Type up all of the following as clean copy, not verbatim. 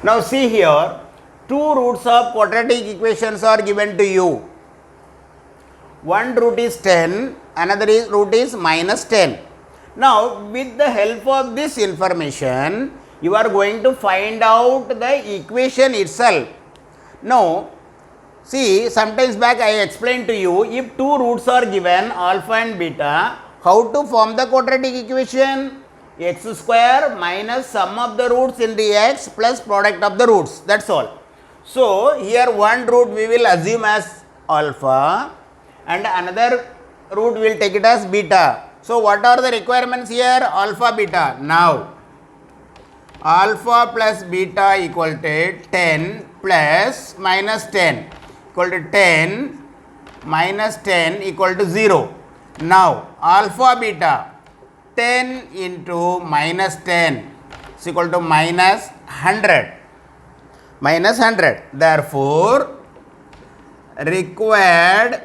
Now see here, two roots of quadratic equations are given to you. One root is 10, another root is minus 10. Now with the help of this information, you are going to find out the equation itself. Now see, sometimes back I explained to you, if two roots are given, alpha and beta, how to form the quadratic equation? X square minus sum of the roots in the x plus product of the roots, that's all. So here one root we will assume as alpha and another root we will take it as beta. So what are the requirements here? Alpha, beta. Now alpha plus beta equal to 10 plus minus 10 equal to 10 minus 10 equal to 0. Now alpha beta 10 into minus 10 is equal to minus 100. Minus 100. Therefore, required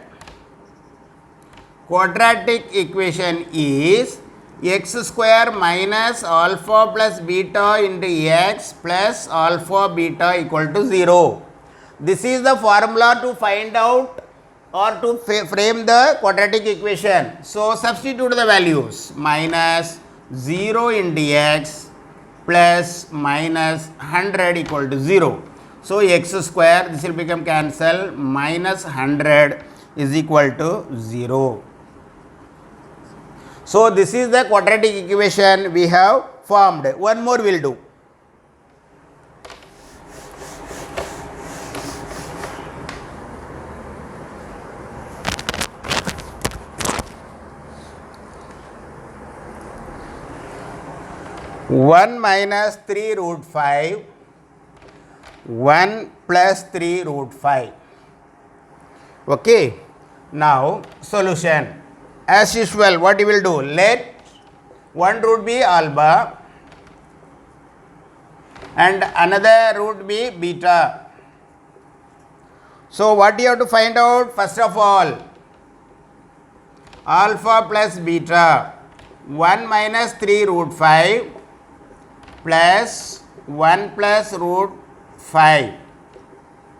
quadratic equation is x square minus alpha plus beta into x plus alpha beta equal to 0. This is the formula to find out or to frame the quadratic equation. So substitute the values, minus 0 into x plus minus 100 equal to 0. So x square, this will become cancel, minus 100 is equal to 0. So this is the quadratic equation we have formed. One more will do. One minus 3 root 5, 1 plus 3 root 5. Okay. Now solution. As usual, what you will do? Let one root be alpha and another root be beta. So what you have to find out? First of all, alpha plus beta, 1 minus 3 root 5 plus 1 plus root 5,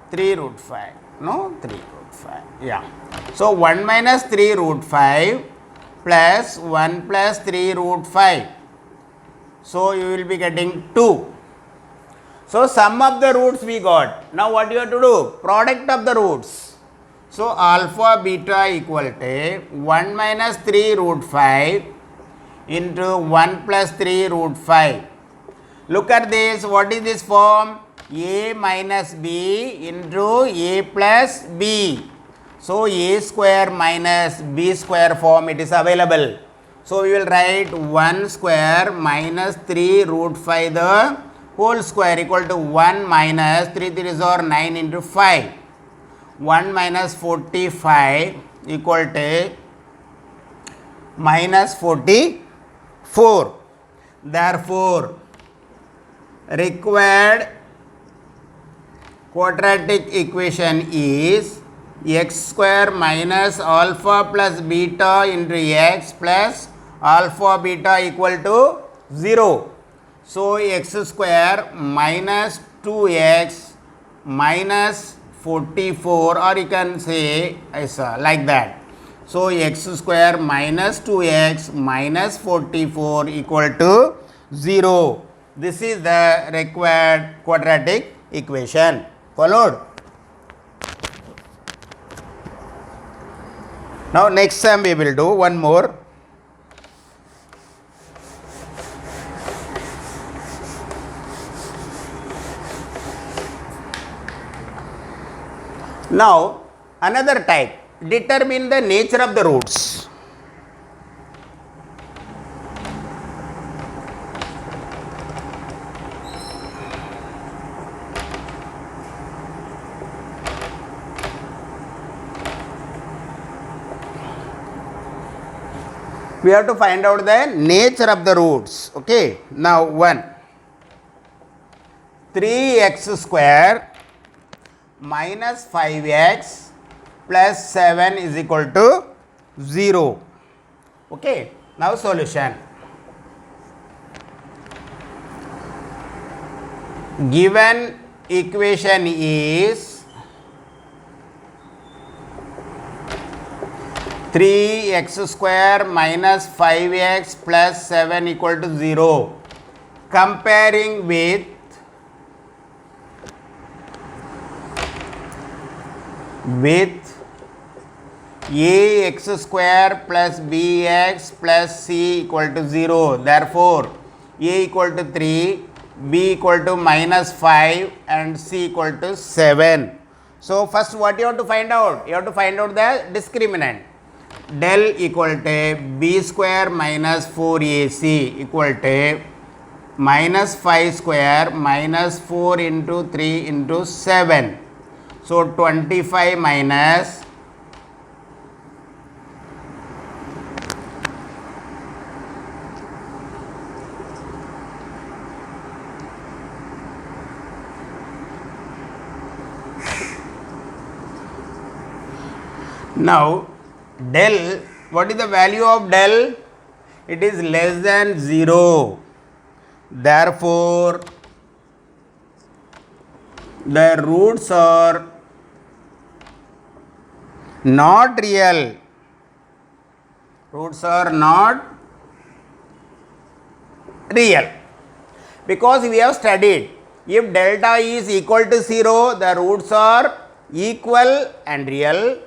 3 root 5, no, 3 root 5, yeah. So 1 minus 3 root 5 plus 1 plus 3 root 5. So you will be getting 2. So sum of the roots we got. Now what you have to do? Product of the roots. So alpha beta equal to 1 minus 3 root 5 into 1 plus 3 root 5. Look at this. What is this form? A minus b into a plus b. So a square minus b square form it is available. So we will write 1 square minus 3 root 5 the whole square equal to 1 minus 3 3s are 9 into 5. 1 minus 45 equal to minus 44. Therefore, required quadratic equation is x square minus alpha plus beta into x plus alpha beta equal to 0. So x square minus 2x minus 44, or you can say like that. So x square minus 2x minus 44 equal to 0. This is the required quadratic equation. Followed? Now next time we will do one more. Now another type, determine the nature of the roots. We have to find out the nature of the roots. Okay. Now 1. 3x square minus 5x plus 7 is equal to 0. Okay. Now solution. given equation is 3x square minus 5x plus 7 equal to 0, comparing with ax square plus bx plus c equal to 0. Therefore, a equal to 3, b equal to minus 5 and c equal to 7. So, first what you have to find out? You have to find out the discriminant. Del equal to b square minus 4ac equal to minus 5 square minus 4 into 3 into 7. So, 25 minus now del, what is the value of del? It is less than 0. Therefore, the roots are not real. Roots are not real. Because we have studied, if delta is equal to 0, the roots are equal and real.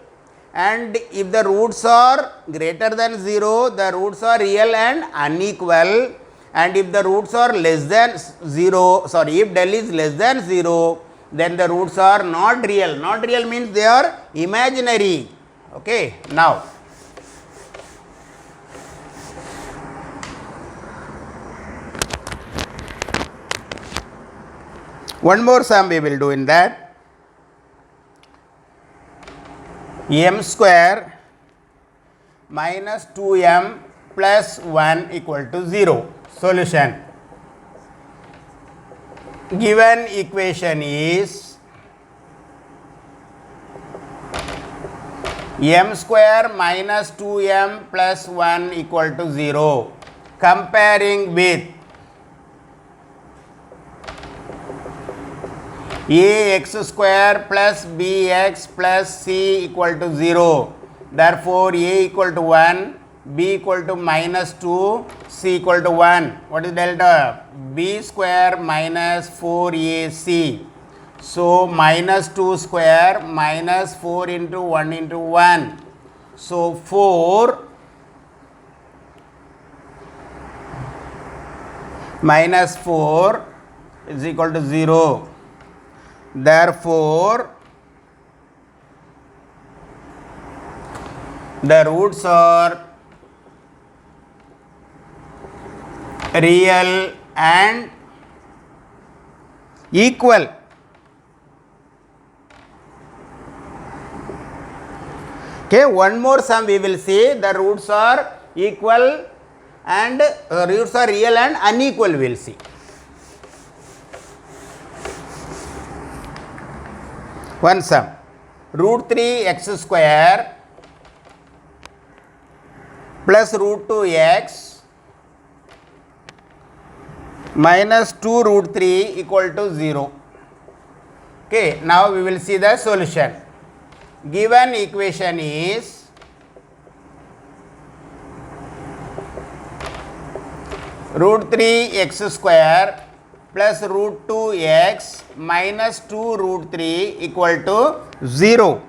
And if the roots are greater than 0, the roots are real and unequal. And if the roots are less than 0, if del is less than 0, then the roots are not real. Not real means they are imaginary. Okay. Now, one more sum we will do in that. M square minus 2m plus 1 equal to 0. Solution. Given equation is m square minus 2m plus 1 equal to 0. Comparing with ax square plus bx plus c equal to 0. Therefore, a equal to 1, b equal to minus 2, c equal to 1. What is delta? b square minus 4ac. So, minus 2 square minus 4 into 1 into 1. So, 4 minus 4 is equal to 0. Therefore, the roots are real and equal. Okay, one more sum we will see. The roots are equal and roots are real and unequal, we will see. One sum, root 3 x square plus root 2 x minus 2 root 3 equal to 0. Okay, now we will see the solution. Given equation is root 3 x square plus root 2 x minus 2 root 3 equal to 0.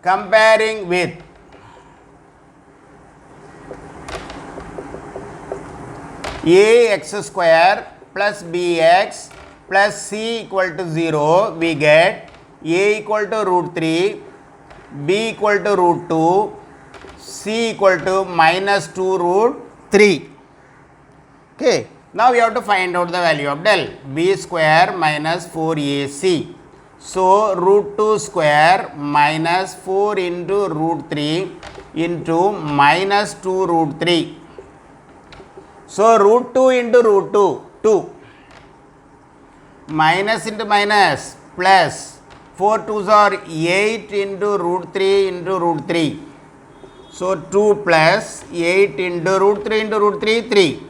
Comparing with ax square plus bx plus c equal to 0, we get a equal to root 3, b equal to root 2, c equal to minus 2 root 3. Okay. Now, we have to find out the value of del, b square minus 4ac. So, root 2 square minus 4 into root 3 into minus 2 root 3. So, root 2 into root 2, 2. Minus into minus plus 4 2s are 8 into root 3 into root 3. So, 2 plus 8 into root 3 into root 3, 3.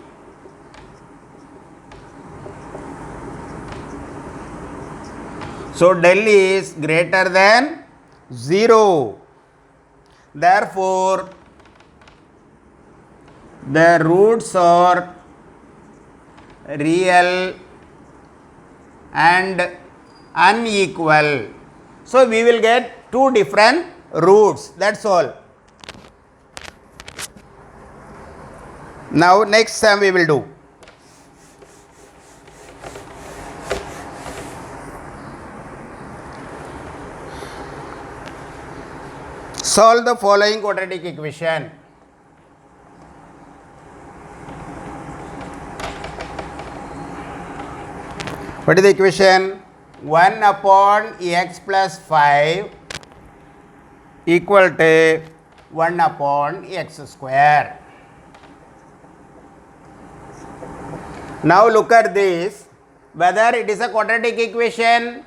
So del is greater than 0. Therefore, the roots are real and unequal. So we will get two different roots, that's all. Now next sum we will do. Solve the following quadratic equation. What is the equation? 1 upon x plus 5 equal to 1 upon x square. Now look at this, whether it is a quadratic equation.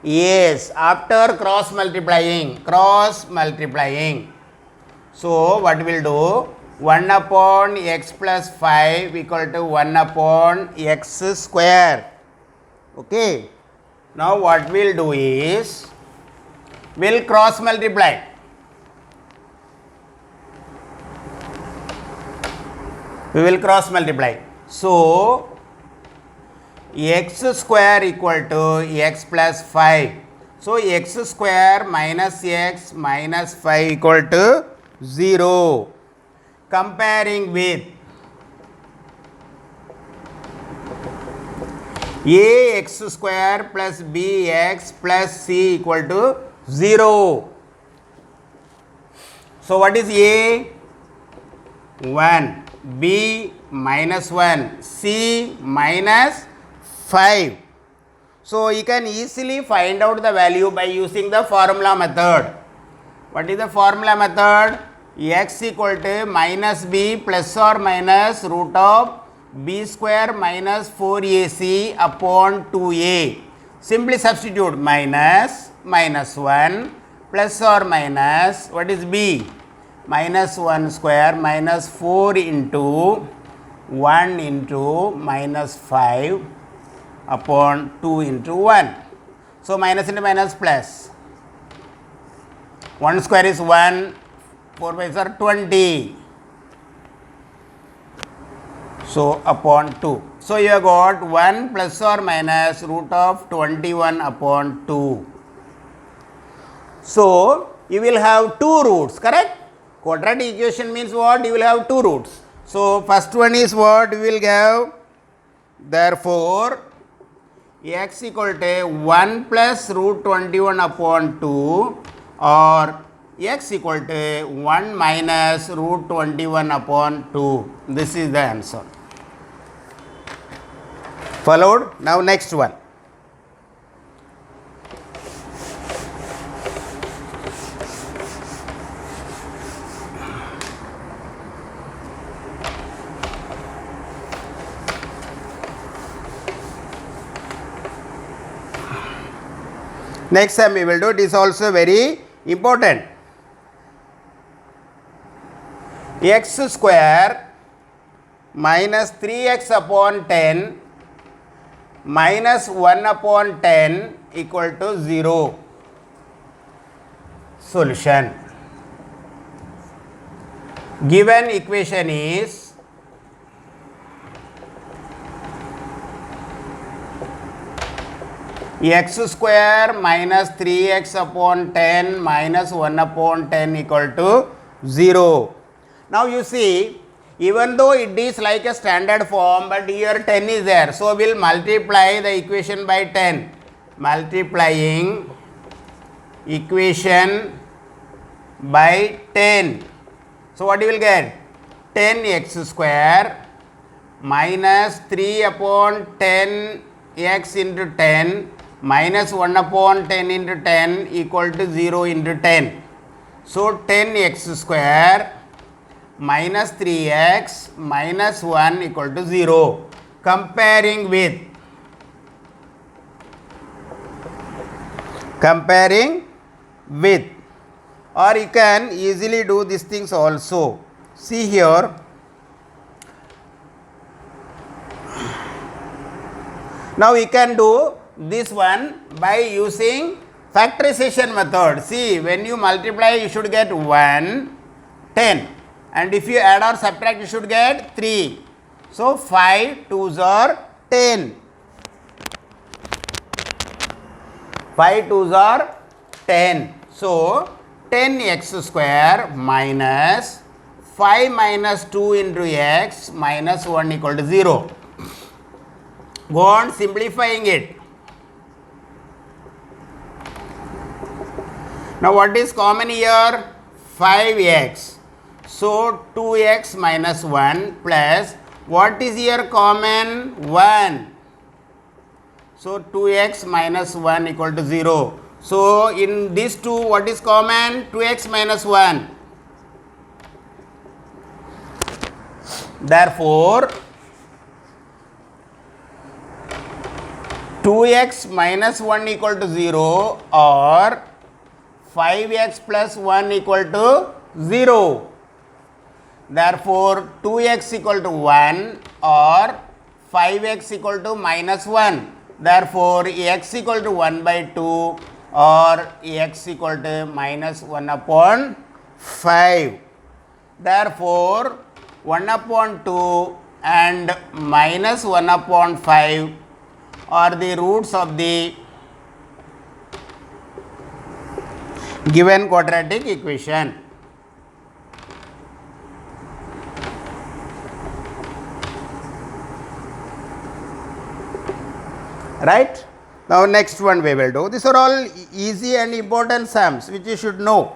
Yes, after cross multiplying. So what we will do? 1 upon x plus 5 equal to 1 upon x square. Okay. Now what we will do is, we will cross multiply. So x square equal to x plus 5. So x square minus x minus 5 equal to 0. Comparing with ax square plus bx plus c equal to 0. So what is a? 1, b minus 1, c minus 5. So you can easily find out the value by using the formula method. What is the formula method? X equal to minus b plus or minus root of b square minus 4ac upon 2a. Simply substitute minus 1 plus or minus, what is b? Minus 1 square minus 4 into 1 into minus 5 upon 2 into 1. So minus into minus plus. 1 square is 1, 4 5s are 20. So upon 2. So you have got 1 plus or minus root of 21 upon 2. So you will have two roots, correct? Quadratic equation means what? You will have two roots. So first one is what we will have? Therefore x equal to 1 plus root 21 upon 2 or x equal to 1 minus root 21 upon 2. This is the answer. Followed? Now next one. Next time we will do, it is also very important. X square minus 3x upon 10 minus 1 upon 10 equal to 0. Solution. Given equation is x square minus 3x upon 10 minus 1 upon 10 equal to 0. Now you see, even though it is like a standard form, but here 10 is there. So we will multiply the equation by 10. Multiplying equation by 10. So what you will get? 10x square minus 3 upon 10x into 10 minus 1 upon 10 into 10 equal to 0 into 10. So 10x square minus 3x minus 1 equal to 0. Comparing with or you can easily do these things also. See here, now we can do this one by using factorization method. See, when you multiply, you should get 1, 10. And if you add or subtract, you should get 3. So, 5 2s are 10. 5 2s are 10. So, 10x square minus 5 minus 2 into x minus 1 equal to 0. Go on simplifying it. Now, what is common here? 5x. So, 2x minus 1 plus, what is here common? 1. So, 2x minus 1 equal to 0. So, in these two, what is common? 2x minus 1. Therefore, 2x minus 1 equal to 0 or 5x plus 1 equal to 0. Therefore, 2x equal to 1 or 5x equal to minus 1. Therefore, x equal to 1 by 2 or x equal to minus 1 upon 5. Therefore, 1 upon 2 and minus 1 upon 5 are the roots of the given quadratic equation. Right? Now, next one we will do. These are all easy and important sums which you should know.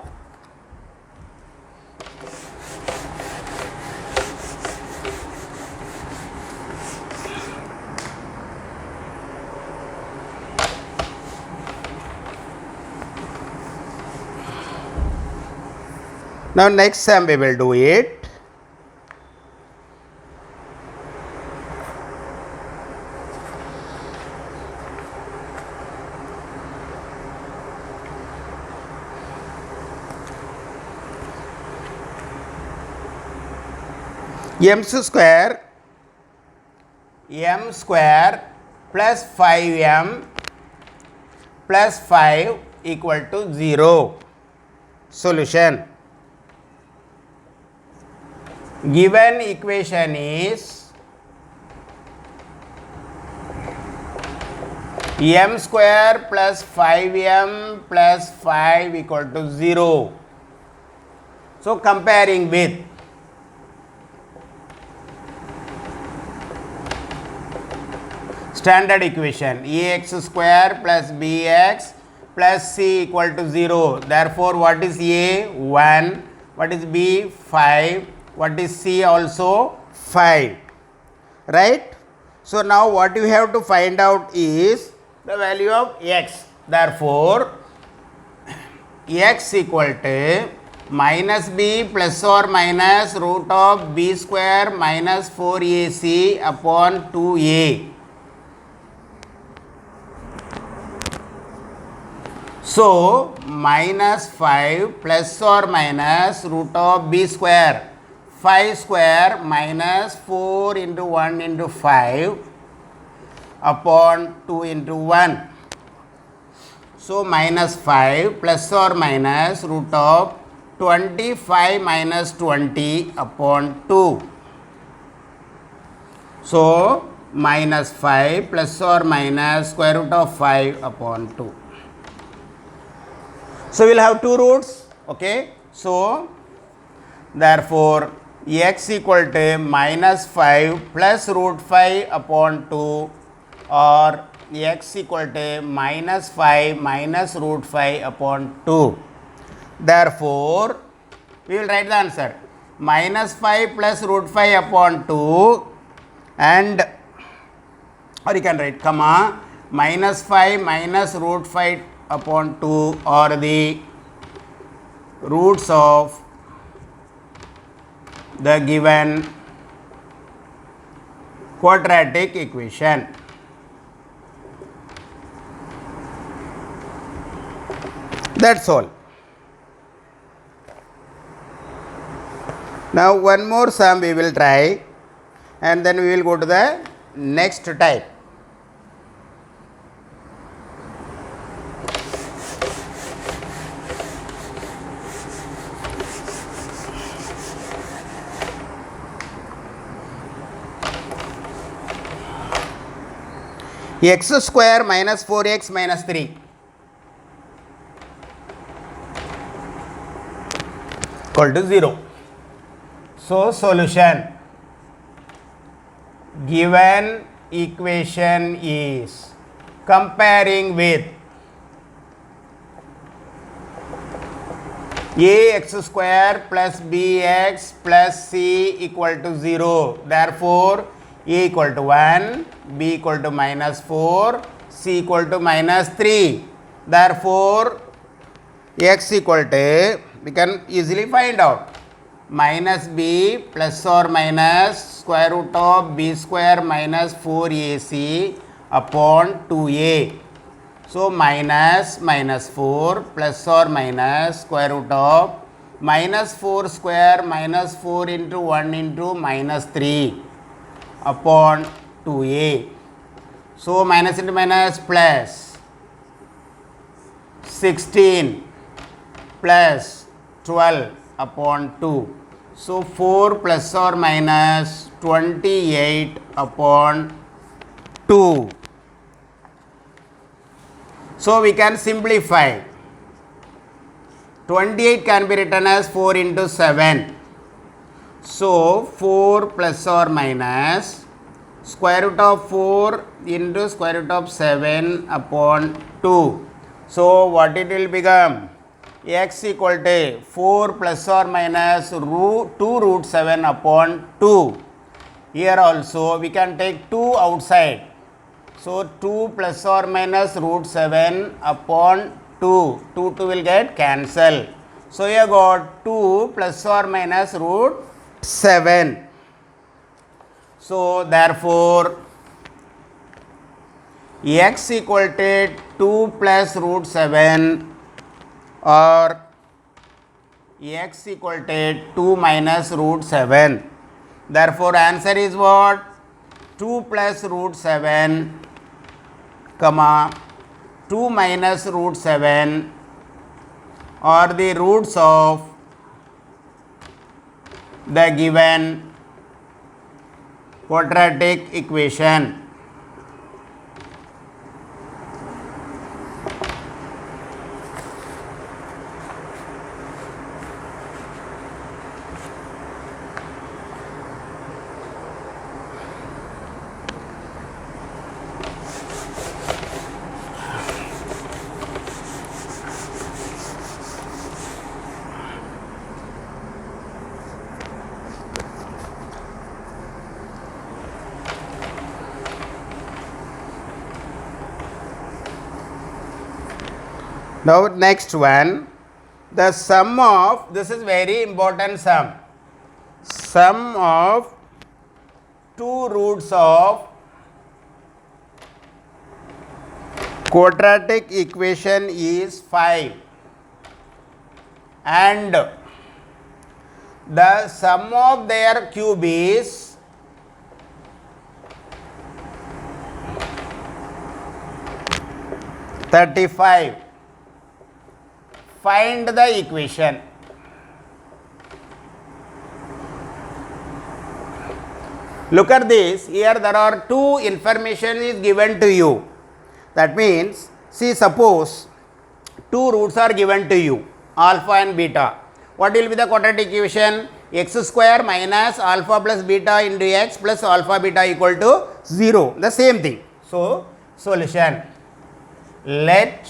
Now, next sum we will do it. M square plus 5m plus 5 equal to 0. Solution. Given equation is m square plus 5m plus 5 equal to 0. So, comparing with standard equation ax square plus bx plus c equal to 0. Therefore, what is a? 1. What is b? 5. What is c? Also 5. Right? So, now what you have to find out is the value of x. Therefore, x equal to minus b plus or minus root of b square minus 4ac upon 2a. So, minus 5 plus or minus root of b square, 5 square minus 4 into 1 into 5 upon 2 into 1. So, minus 5 plus or minus root of 25 minus 20 upon 2. So, minus 5 plus or minus square root of 5 upon 2. So, we will have two roots. Okay. So, therefore, x equal to minus 5 plus root 5 upon 2 or x equal to minus 5 minus root 5 upon 2. Therefore, we will write the answer minus 5 plus root 5 upon 2 and, or you can write comma, minus 5 minus root 5 upon 2 are the roots of the given quadratic equation. That's all. Now, one more sum we will try and then we will go to the next type. x square minus 4x minus 3 equal to 0. So, solution. Given equation is comparing with ax square plus bx plus c equal to 0. Therefore, a equal to 1, b equal to minus 4, c equal to minus 3. Therefore, x equal to, we can easily find out, minus b plus or minus square root of b square minus 4ac upon 2a. So, minus 4 plus or minus square root of minus 4 square minus 4 into 1 into minus 3 upon 2a. So, minus into minus plus 16 plus 12 upon 2. So, 4 plus or minus 28 upon 2. So, we can simplify. 28 can be written as 4 into 7. So, 4 plus or minus square root of 4 into square root of 7 upon 2. So, what it will become? X equal to 4 plus or minus 2 root 7 upon 2. Here also we can take 2 outside. So, 2 plus or minus root 7 upon 2. 2 will get cancelled. So, you got 2 plus or minus root 7. So, therefore, x equal to 2 plus root 7 or x equal to 2 minus root 7. Therefore, answer is what? 2 plus root 7 comma 2 minus root 7 are the roots of the given quadratic equation. Now, next one, the sum of, this is very important sum of two roots of quadratic equation is 5 and the sum of their cube is 35. Find the equation. Look at this. Here there are two information is given to you. That means, see, suppose two roots are given to you, alpha and beta. What will be the quadratic equation? X square minus alpha plus beta into x plus alpha beta equal to 0. The same thing. So, solution. Let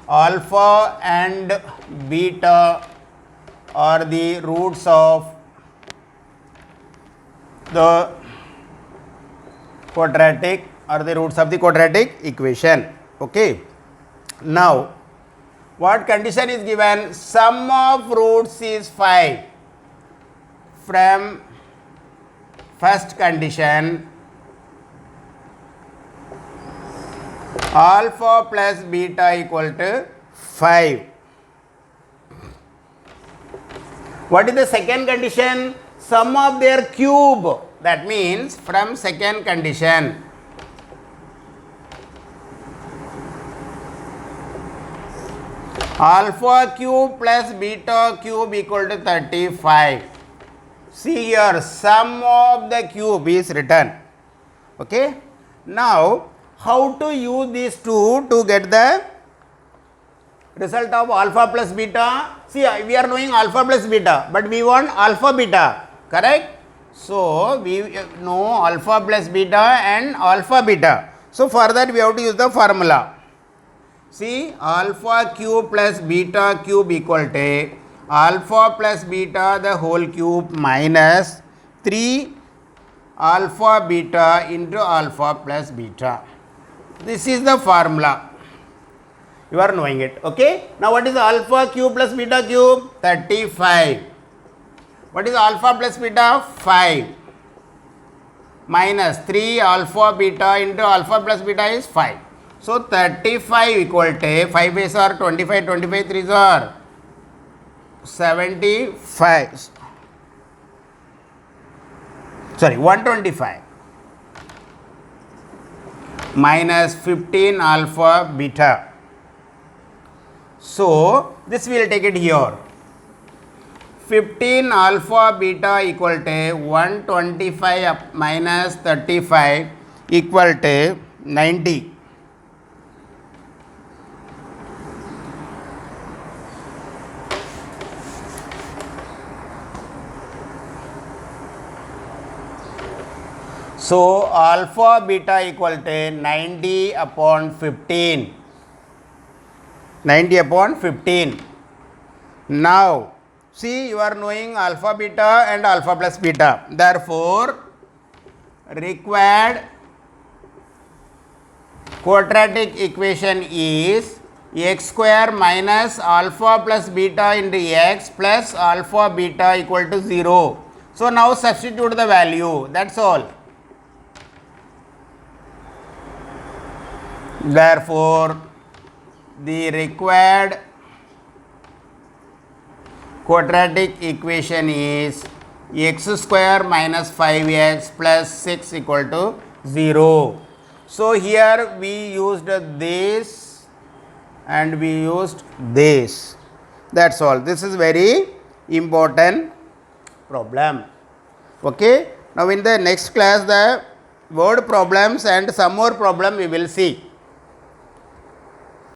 alpha and beta are the roots of the quadratic equation. Okay. Now, what condition is given? Sum of roots is 5. From first condition, alpha plus beta equal to 5. What is the second condition? Sum of their cube. That means from second condition, alpha cube plus beta cube equal to 35. See here, sum of the cube is written. Okay. Now, how to use these two to get the result of alpha plus beta. See, we are knowing alpha plus beta, but we want alpha beta, correct? So, we know alpha plus beta and alpha beta. So, for that we have to use the formula. See, alpha cube plus beta cube equal to alpha plus beta the whole cube minus 3 alpha beta into alpha plus beta. This is the formula. You are knowing it. Okay. Now, what is alpha cube plus beta cube? 35. What is alpha plus beta? 5. Minus 3 alpha beta into alpha plus beta is 5. So, 35 equal to 5 is are 25, 25 3s are 75. Sorry, 125 minus 15 alpha beta. So, this we will take it here. 15 alpha beta equal to 125 minus 35 equal to 90. So, alpha beta equal to 90 upon 15. 90 upon 15. Now, see, you are knowing alpha beta and alpha plus beta. Therefore, required quadratic equation is x square minus alpha plus beta into x plus alpha beta equal to 0. So, now substitute the value, that is all. Therefore, the required quadratic equation is x square minus 5x plus 6 equal to 0. So, here we used this and we used this, that is all. This is very important problem. Okay. Now, in the next class the word problems and some more problem we will see.